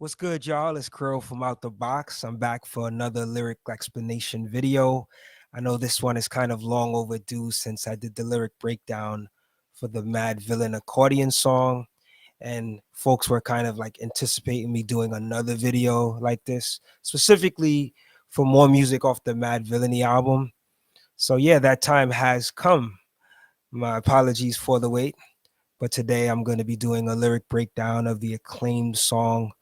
What's good, y'all? It's Crow from Out the Box. I'm back for another lyric explanation video. I know this one is kind of long overdue since I did the lyric breakdown for the Madvillain accordion song, and folks were kind of like anticipating me doing another video like this, specifically for more music off the Madvillainy album. So yeah, that time has come. My apologies for the wait, but today I'm going to be doing a lyric breakdown of the acclaimed song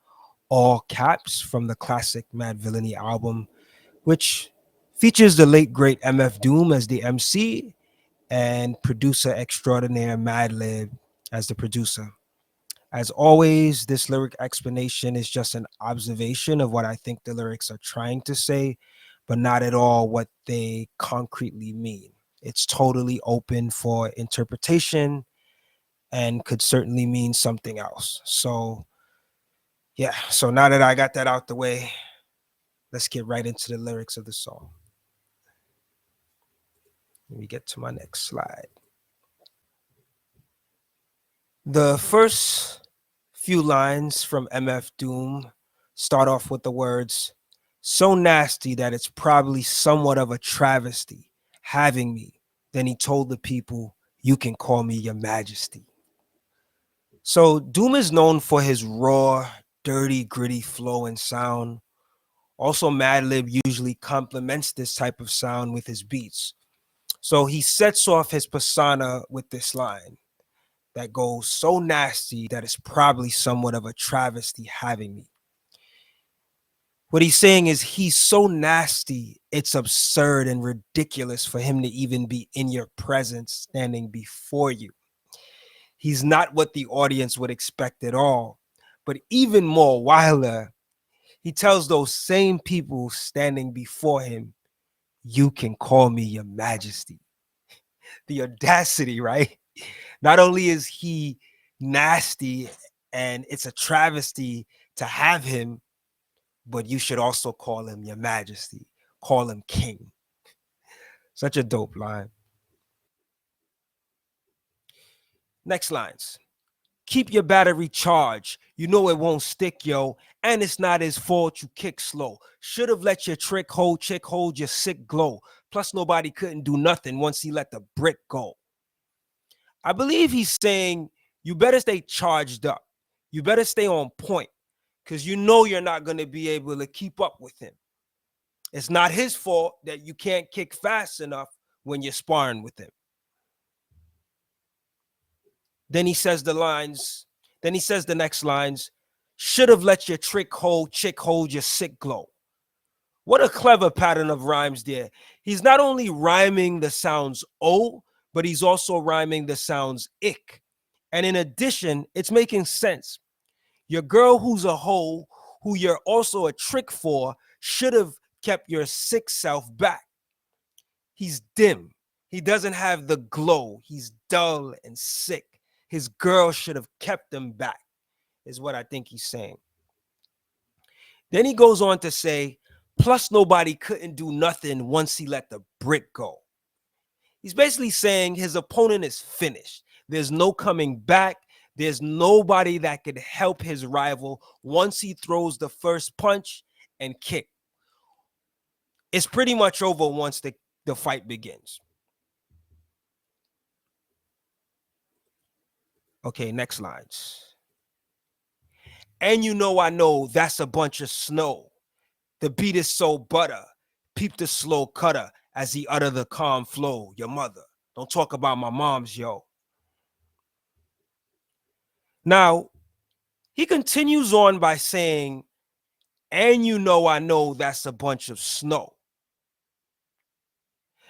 All Caps from the Classic Madvillainy Album, which features the late great MF Doom as the MC and producer extraordinaire Madlib as the producer. As always, this lyric explanation is just an observation of what I think the lyrics are trying to say, but not at all what they concretely mean. It's totally open for interpretation and could certainly mean something else. So yeah, so now that I got that out the way, let's get right into the lyrics of the song. Let me get to my next slide. The first few lines from MF Doom start off with the words, "So nasty that it's probably somewhat of a travesty having me." Then he told the people, "You can call me your majesty." So Doom is known for his raw, dirty, gritty flow and sound. Also, Madlib usually complements this type of sound with his beats. So he sets off his persona with this line that goes, "So nasty that it's probably somewhat of a travesty having me." What he's saying is he's so nasty, it's absurd and ridiculous for him to even be in your presence, standing before you. He's not what the audience would expect at all. But even more wilder, he tells those same people standing before him, "You can call me your majesty." The audacity, right? Not only is he nasty and it's a travesty to have him, but you should also call him your majesty, call him king. Such a dope line. Next lines. "Keep your battery charged. You know it won't stick, yo. And it's not his fault you kick slow. Should have let your chick hold your sick glow. Plus nobody couldn't do nothing once he let the brick go." I believe he's saying you better stay charged up. You better stay on point because you know you're not going to be able to keep up with him. It's not his fault that you can't kick fast enough when you're sparring with him. Then he says the next lines, "Should have let your chick hold your sick glow." What a clever pattern of rhymes there. He's not only rhyming the sounds O, but he's also rhyming the sounds ick. And in addition, it's making sense. Your girl who's a hoe, who you're also a trick for, should have kept your sick self back. He's dim. He doesn't have the glow. He's dull and sick. His girl should have kept him back, is what I think he's saying. Then he goes on to say, plus nobody couldn't do nothing once he let the brick go. He's basically saying his opponent is finished. There's no coming back. There's nobody that could help his rival once he throws the first punch and kick. It's pretty much over once the fight begins. Okay, next lines. "And you know that's a bunch of snow. The beat is so butter. Peep the slow cutter as he utter the calm flow. Your mother. Don't talk about my mom's, yo." Now, he continues on by saying, "And you know that's a bunch of snow."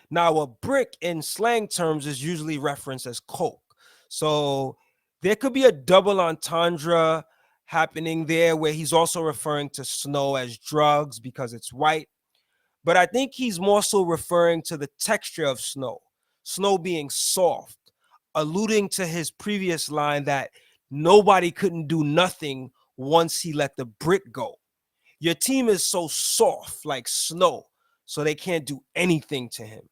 Now, a brick in slang terms is usually referenced as coke. So there could be a double entendre happening there where he's also referring to snow as drugs because it's white. But I think he's more so referring to the texture of snow being soft, alluding to his previous line that nobody couldn't do nothing once he let the brick go. Your team is so soft like snow, so they can't do anything to him.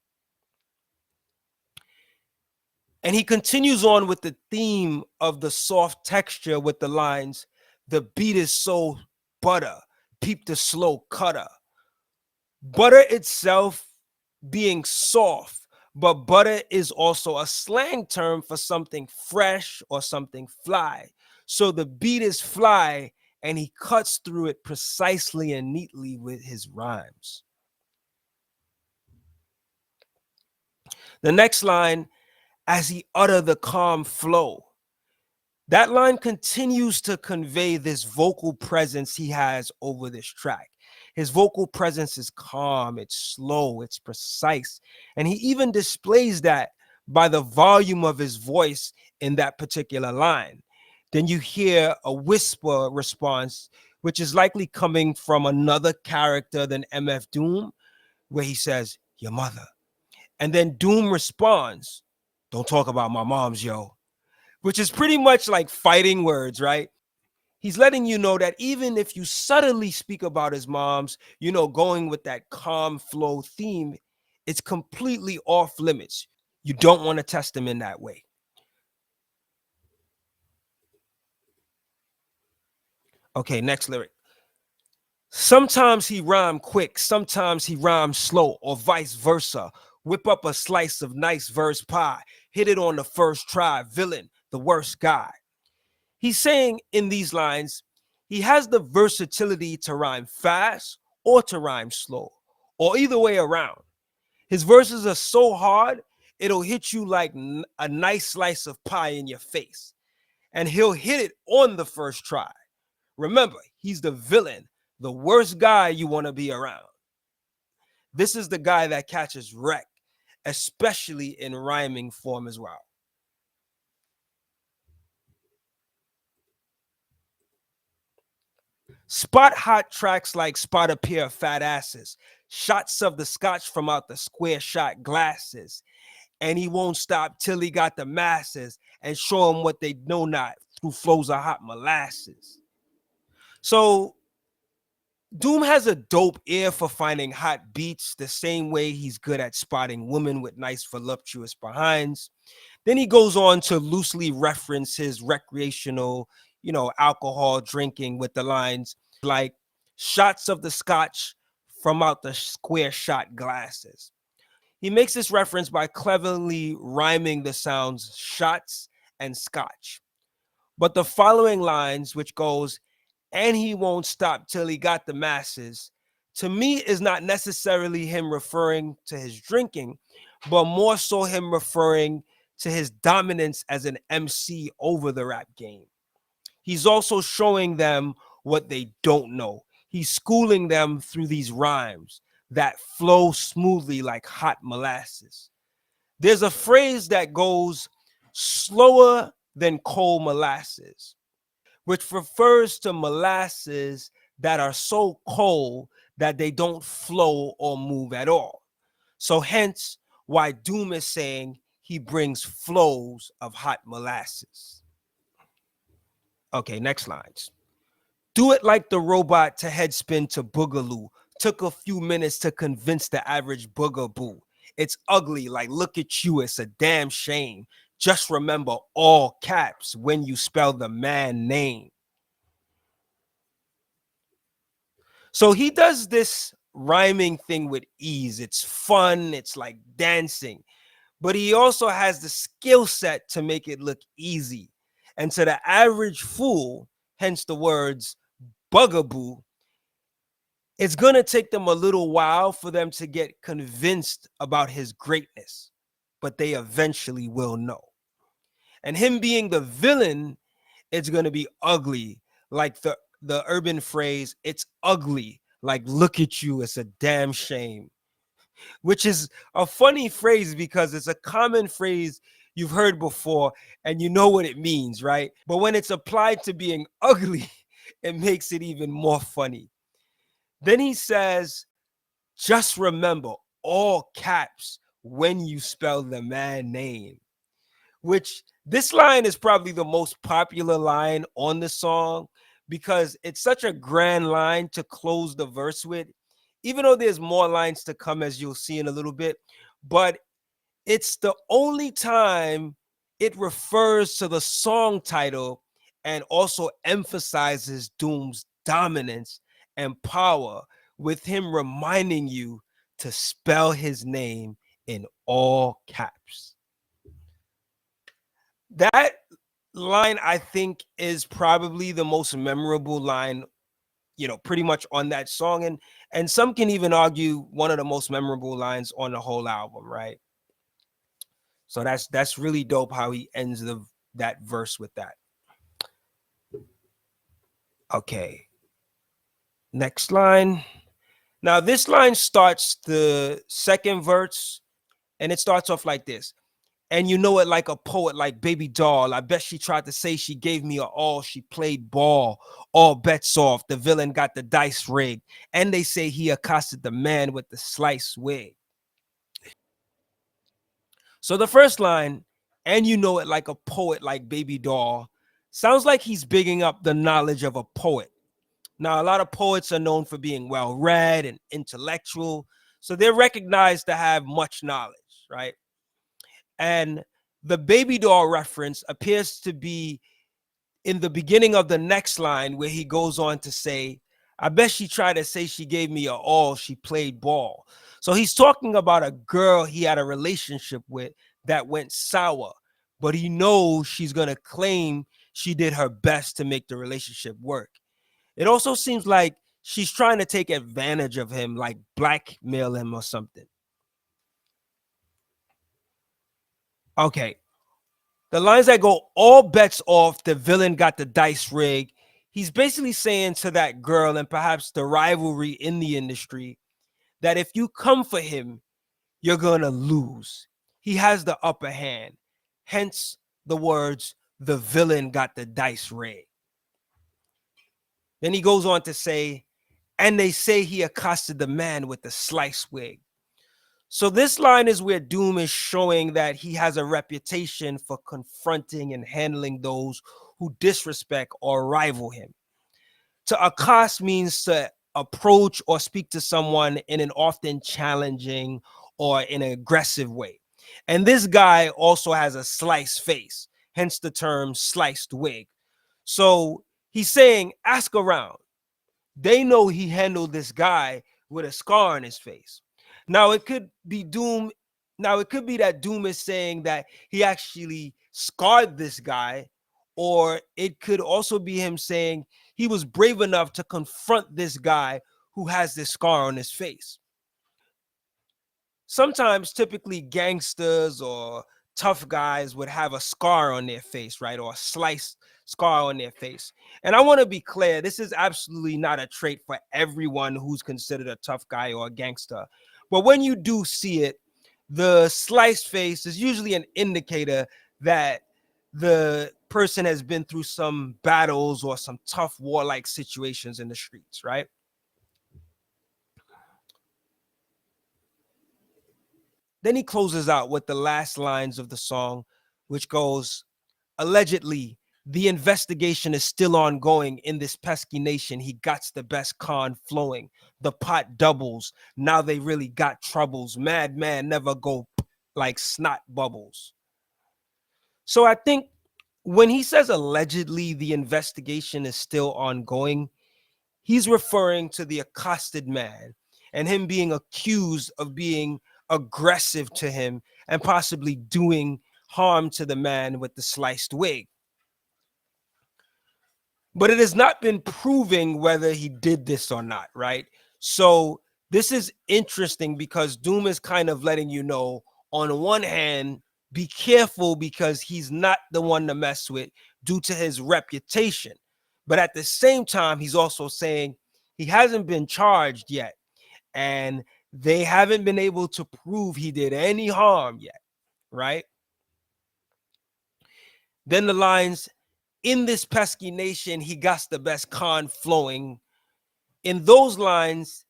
And he continues on with the theme of the soft texture with the lines, "The beat is so butter, peep the slow cutter. Butter itself being soft, but butter is also a slang term for something fresh or something fly. So the beat is fly, and he cuts through it precisely and neatly with his rhymes. The next line, as he utter the calm flow, that line continues to convey this vocal presence he has over this track. His vocal presence is calm, it's slow, it's precise. And he even displays that by the volume of his voice in that particular line. Then you hear a whisper response, which is likely coming from another character than MF Doom, where he says, "Your mother." And then Doom responds, "Don't talk about my moms, yo," which is pretty much like fighting words, right? He's letting you know that even if you subtly speak about his moms, going with that calm flow theme, it's completely off limits. You don't want to test him in that way. Okay, next lyric. Sometimes he rhyme quick, sometimes he rhyme slow, or vice versa. Whip up a slice of nice verse pie, hit it on the first try, villain, the worst guy. He's saying in these lines, he has the versatility to rhyme fast or to rhyme slow, or either way around. His verses are so hard, it'll hit you like a nice slice of pie in your face. And he'll hit it on the first try. Remember, he's the villain, the worst guy you want to be around. This is the guy that catches wreck, especially in rhyming form as well. Spot hot tracks like Spot a Pair of Fat Asses, shots of the scotch from out the square shot glasses, and he won't stop till he got the masses and show them what they know not through flows of hot molasses. So Doom has a dope ear for finding hot beats, the same way he's good at spotting women with nice voluptuous behinds. Then he goes on to loosely reference his recreational, alcohol drinking with the lines like shots of the scotch from out the square shot glasses. He makes this reference by cleverly rhyming the sounds shots and scotch. But the following lines, which goes, and he won't stop till he got the masses, to me is not necessarily him referring to his drinking, but more so him referring to his dominance as an MC over the rap game. He's also showing them what they don't know. He's schooling them through these rhymes that flow smoothly like hot molasses. There's a phrase that goes slower than cold molasses, which refers to molasses that are so cold that they don't flow or move at all. So hence why Doom is saying he brings flows of hot molasses. Okay, next lines. Do it like the robot to headspin to boogaloo. Took a few minutes to convince the average boogaboo. It's ugly, like look at you, it's a damn shame. Just remember all caps when you spell the man name. So he does this rhyming thing with ease. It's fun, it's like dancing, but he also has the skill set to make it look easy. And to the average fool, hence the words bugaboo, it's going to take them a little while for them to get convinced about his greatness, but they eventually will know. And him being the villain, it's going to be ugly, like the urban phrase, it's ugly, like look at you, it's a damn shame, which is a funny phrase because it's a common phrase you've heard before and you know what it means, right? But when it's applied to being ugly, it makes it even more funny. Then he says, just remember all caps when you spell the man name, which this line is probably the most popular line on the song because it's such a grand line to close the verse with, even though there's more lines to come as you'll see in a little bit. But it's the only time it refers to the song title and also emphasizes Doom's dominance and power, with him reminding you to spell his name in all caps. That line, I think, is probably the most memorable line, pretty much on that song. And some can even argue one of the most memorable lines on the whole album, right? So that's really dope how he ends that verse with that. Okay. Next line. Now this line starts the second verse, and it starts off like this. And you know it like a poet, like baby doll. I bet she tried to say she gave me a all. She played ball. All bets off. The villain got the dice rigged. And they say he accosted the man with the sliced wig. So the first line, and you know it like a poet, like baby doll, sounds like he's bigging up the knowledge of a poet. Now, a lot of poets are known for being well read and intellectual. So they're recognized to have much knowledge, right? And the baby doll reference appears to be in the beginning of the next line, where he goes on to say, I bet she tried to say she gave me a all, she played ball. So he's talking about a girl he had a relationship with that went sour, but he knows she's going to claim she did her best to make the relationship work. It also seems like she's trying to take advantage of him, like blackmail him or something. Okay. The lines that go, all bets off, the villain got the dice rig. He's basically saying to that girl, and perhaps the rivalry in the industry, that if you come for him, you're going to lose. He has the upper hand. Hence the words, the villain got the dice rig. Then he goes on to say, and they say he accosted the man with the sliced wig. So this line is where Doom is showing that he has a reputation for confronting and handling those who disrespect or rival him. To accost means to approach or speak to someone in an often challenging or in an aggressive way. And this guy also has a sliced face, hence the term sliced wig. So he's saying, ask around. They know he handled this guy with a scar on his face. Now it could be Doom. Now it could be that Doom is saying that he actually scarred this guy, or it could also be him saying he was brave enough to confront this guy who has this scar on his face. Sometimes, typically, gangsters or tough guys would have a scar on their face, right? Or a sliced scar on their face. And I want to be clear, this is absolutely not a trait for everyone who's considered a tough guy or a gangster. But when you do see it, the sliced face is usually an indicator that the person has been through some battles or some tough warlike situations in the streets, right? Then he closes out with the last lines of the song, which goes, allegedly, the investigation is still ongoing in this pesky nation. He got the best con flowing. The pot doubles. Now they really got troubles. Madman never go like snot bubbles. So I think when he says allegedly the investigation is still ongoing, he's referring to the accosted man and him being accused of being aggressive to him and possibly doing harm to the man with the sliced wig. But it has not been proving whether he did this or not, right? So this is interesting because Doom is kind of letting you know, on one hand, be careful because he's not the one to mess with due to his reputation. But at the same time, he's also saying he hasn't been charged yet, and they haven't been able to prove he did any harm yet, right? Then the lines, in this pesky nation, he got the best con flowing. In those lines,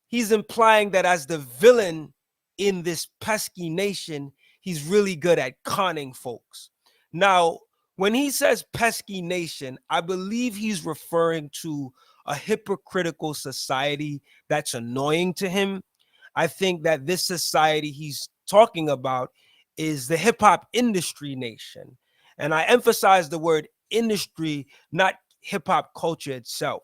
he's implying that as the villain in this pesky nation, he's really good at conning folks. Now, when he says pesky nation, I believe he's referring to a hypocritical society that's annoying to him. I think that this society he's talking about is the hip hop industry nation. And I emphasize the word industry, not hip hop culture itself.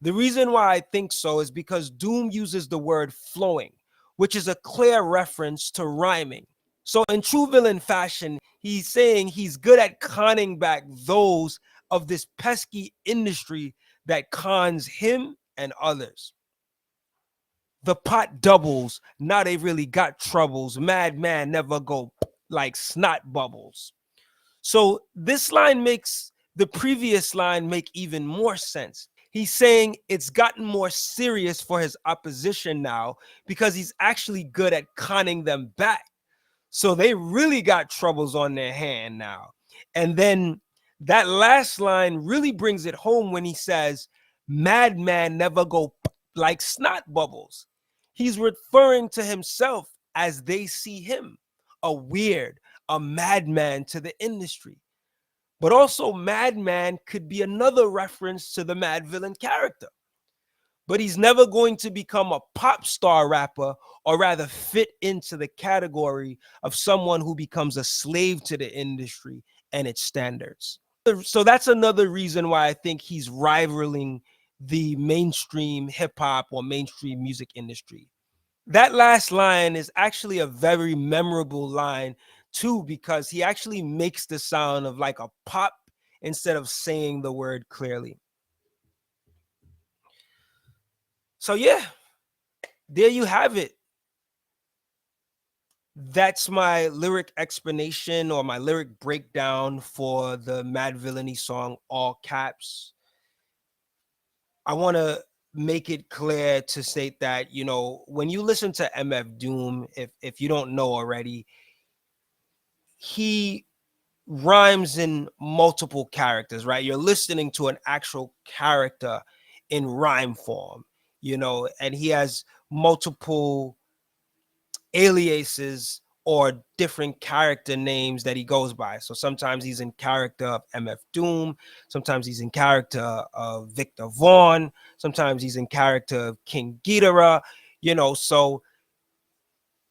The reason why I think so is because Doom uses the word flowing, which is a clear reference to rhyming. So in true villain fashion, he's saying he's good at conning back those of this pesky industry that cons him and others. The pot doubles, now they really got troubles. Madman never go like snot bubbles. So this line makes the previous line make even more sense. He's saying it's gotten more serious for his opposition now because he's actually good at conning them back. So they really got troubles on their hand now. And then that last line really brings it home when he says, Madman never go like snot bubbles. He's referring to himself as they see him, a weird, a madman to the industry. But also, Madman could be another reference to the Madvillain character. But he's never going to become a pop star rapper, or rather fit into the category of someone who becomes a slave to the industry and its standards. So that's another reason why I think he's rivaling the mainstream hip hop or mainstream music industry. That last line is actually a very memorable line too, because he actually makes the sound of like a pop instead of saying the word clearly. So yeah, there you have it. That's my lyric explanation or my lyric breakdown for the Madvillainy song, All Caps. I want to make it clear to state that, you know, when you listen to MF Doom, if you don't know already, he rhymes in multiple characters, right? You're listening to an actual character in rhyme form, you know, and he has multiple aliases or different character names that he goes by. So sometimes he's in character of MF Doom, sometimes he's in character of Victor Vaughn, sometimes he's in character of King Ghidorah, you know. So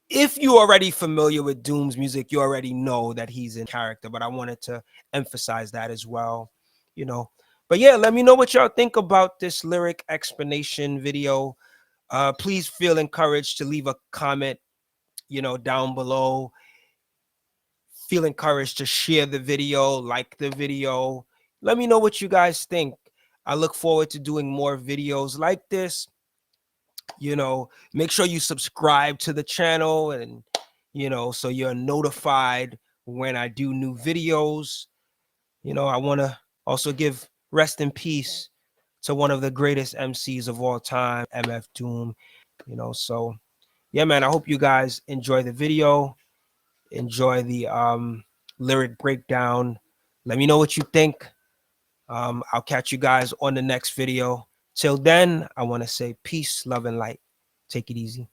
if you're already familiar with Doom's music, you already know that he's in character, but I wanted to emphasize that as well, you know. But yeah, let me know what y'all think about this lyric explanation video. Please feel encouraged to leave a comment, you know, down below. Feel encouraged to share the video, like the video. Let me know what you guys think. I look forward to doing more videos like this. You know, make sure you subscribe to the channel, and you know, so you're notified when I do new videos. You know, I want to also give rest in peace to one of the greatest MCs of all time, MF Doom. You know, so yeah, man, I hope you guys enjoy the video, enjoy the lyric breakdown. Let me know what you think. I'll catch you guys on the next video. Till then, I want to say peace, love, and light. Take it easy.